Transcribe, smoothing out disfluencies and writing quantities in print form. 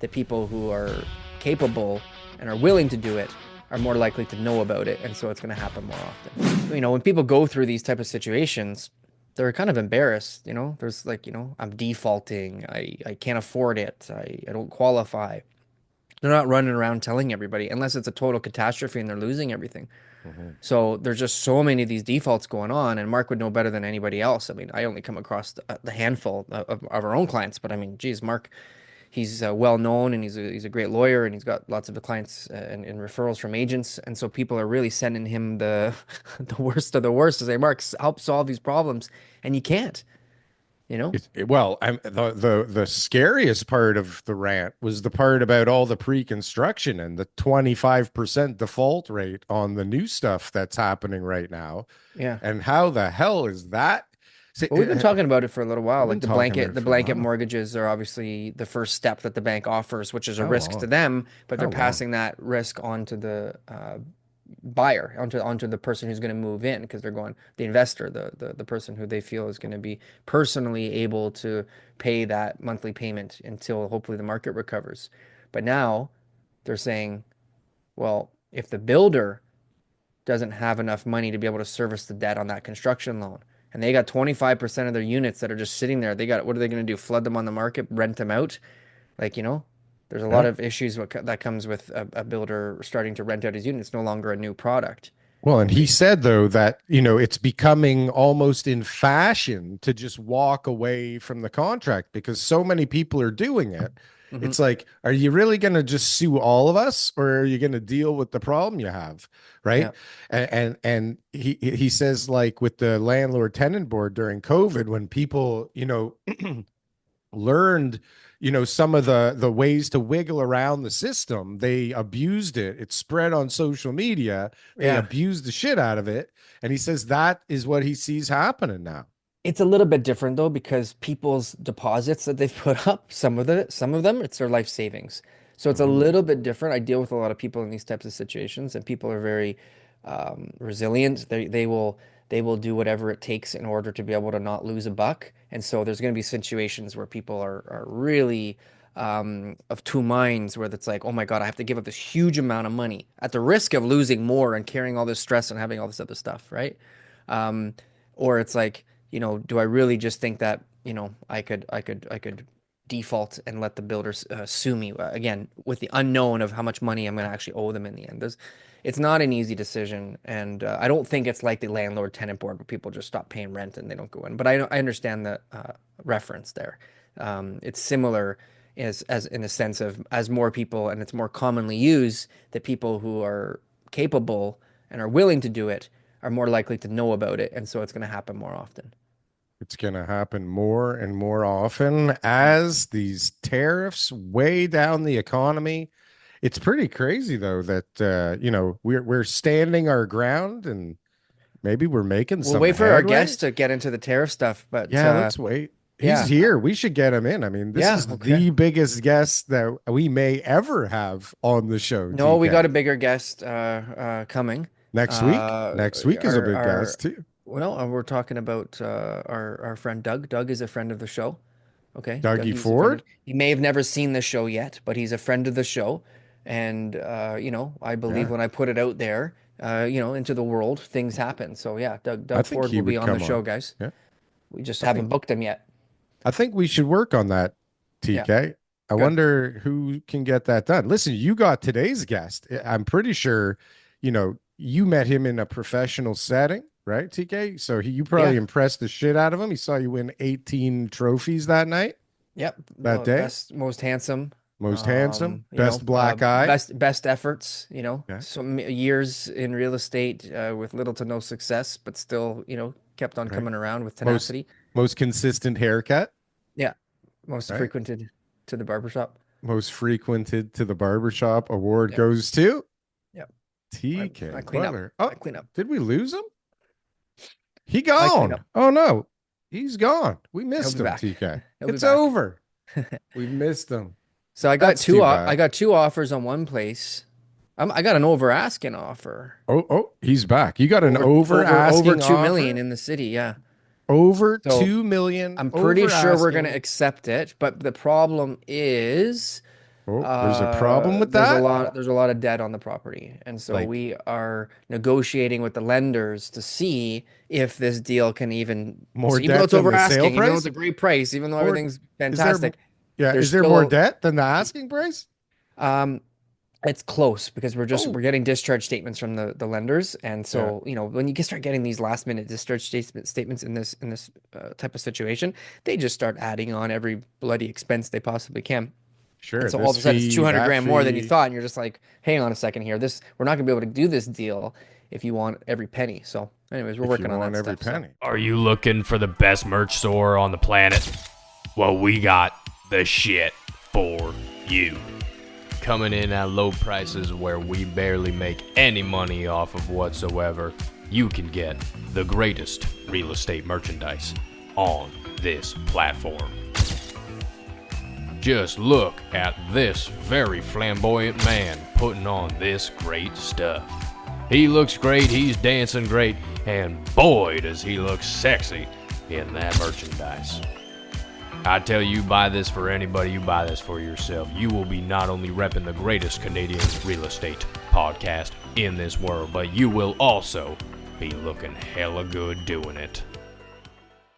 that people who are capable and are willing to do it are more likely to know about it, and so it's going to happen more often. You know, when people go through these type of situations, they're kind of embarrassed, you know. There's like, you know, I'm defaulting, I can't afford it, I don't qualify. They're not running around telling everybody unless it's a total catastrophe and they're losing everything. Mhm. So there's just so many of these defaults going on, and Mark would know better than anybody else. I mean, I only come across the handful of our own clients, but I mean, geez, Mark, he's well known and he's a great lawyer and he's got lots of the clients and referrals from agents, and so people are really sending him the the worst of the worst to say, Mark, help solve these problems, and you can't, you know? Well, the scariest part of the rant was the part about all the pre-construction and the 25% default rate on the new stuff that's happening right now. Yeah. And how the hell is that? See, Well, we've been talking about it for a little while. we've been Like talking about it the for a blanket while. mortgages are obviously the first step that the bank offers, which is a How risk to long? them, but they're How long? passing that risk onto the buyer, onto the person who's going to move in, because they're going the investor, the person who they feel is going to be personally able to pay that monthly payment until hopefully the market recovers. But now they're saying, well, if the builder doesn't have enough money to be able to service the debt on that construction loan, and they got 25% of their units that are just sitting there, they got, what are they going to do? Flood them on the market, rent them out? Like, you know, there's a lot Yeah. of issues that comes with a builder starting to rent out his unit. It's no longer a new product. Well, and he said though that, it's becoming almost in fashion to just walk away from the contract because so many people are doing it. Hmm. It's like, are you really going to just sue all of us, or are you going to deal with the problem you have? Right. Yeah. And he says, like, with the landlord tenant board during COVID, when people, learned, some of the ways to wiggle around the system, they abused it. It spread on social media. They Yeah. abused the shit out of it. And he says that is what he sees happening now. It's a little bit different though, because people's deposits that they've put up, some of them, it's their life savings. So it's a Mhm. little bit different. I deal with a lot of people in these types of situations, and people are very resilient. They will do whatever it takes in order to be able to not lose a buck. And so there's going to be situations where people are really of two minds, where it's like, oh my God, I have to give up this huge amount of money at the risk of losing more and carrying all this stress and having all this other stuff, right? Um, or it's like, you know, do I really just think that, you know, I could default and let the builders sue me again with the unknown of how much money I'm going to actually owe them in the end. It's not an easy decision, and I don't think it's like the landlord tenant board where people just stop paying rent and they don't go in. But I understand the reference there. It's similar as in a sense of, as more people and it's more commonly used, that people who are capable and are willing to do it are more likely to know about it, and so it's going to happen more often. It's going to happen more and more often Yeah. as these tariffs weigh down the economy. It's pretty crazy though that we're standing our ground and maybe we're making We'll some wait for our headway. guest to get into the tariff stuff, but Yeah, let's wait. He's yeah, here. We should get him in. I mean, this yeah, is okay. the biggest guest that we may ever have on the show, No, we got TK. a bigger guest Next coming. week? Next week is a big Our guest too. well, we're talking about our friend Doug. Doug is a friend of the show. Okay, Dougie Dougie's a friend of. Ford? He may have never seen the show yet, but he's a friend of the show, and you know, I believe Yeah. when I put it out there, you know, into the world, things happen. So yeah, I Doug think Ford he will be would on the come show, on. guys. Yeah. We just I haven't think booked him yet. I think we should work on that, Yeah, TK. I good. wonder who can get that done. Listen, you got today's guest. I'm pretty sure, you met him in a professional setting, right, TK? So you probably Yeah. impressed the shit out of him. He saw you win 18 trophies that night, Yep, that day. best, most handsome. Most handsome, You know, best black eye. best efforts. You know, Yeah, some years in real estate with little to no success, but still, you know, kept on right. coming around with Most tenacity. most consistent haircut, Yeah, most right? frequented to the barbershop. Most frequented to the barbershop award Yep, goes to yep. I TK clean up. Butler. Oh, I clean up. did we lose him? He I clean up. gone. Oh no, he's gone. We He'll missed be him, back. TK. He'll be It's back. over. We missed him. So That's too I bad. got two offers on one place. I got an over asking offer. Oh, he's back. You got an over Over asking 2 million offer? in the city. Yeah. Over So 2 million I'm pretty over sure we're going to asking. accept it, but the problem is Oh, there's a problem with that? There's a lot of debt on the property. And so Like we are negotiating with the lenders to see if this deal can even, more so even though debt it's than over the sale asking, even though it's price? a great price, even though More everything's is there fantastic, yeah, there's is there more still debt than the asking price? um it's close because Oh, we're getting discharge statements from the lenders. And yeah, so, when you start getting these last minute statements in this type of situation, they just start adding on every bloody expense they possibly can. And sure. so all This of a sudden it's fee, 200 that grand more than you fee. thought. And you're just like, hang on a second here. We're not gonna be able to do this deal if you want every penny. So anyways, we're If you working on want that every stuff. So penny. Are you looking for the best merch store on the planet? Well, we got the shit for you. Coming in at low prices where we barely make any money off of whatsoever, you can get the greatest real estate merchandise on this platform. Just look at this very flamboyant man putting on this great stuff. He looks great, he's dancing great, and boy does he look sexy in that merchandise. I tell you, buy this for anybody, you buy this for yourself. You will be not only repping the greatest Canadian real estate podcast in this world, but you will also be looking hella good doing it.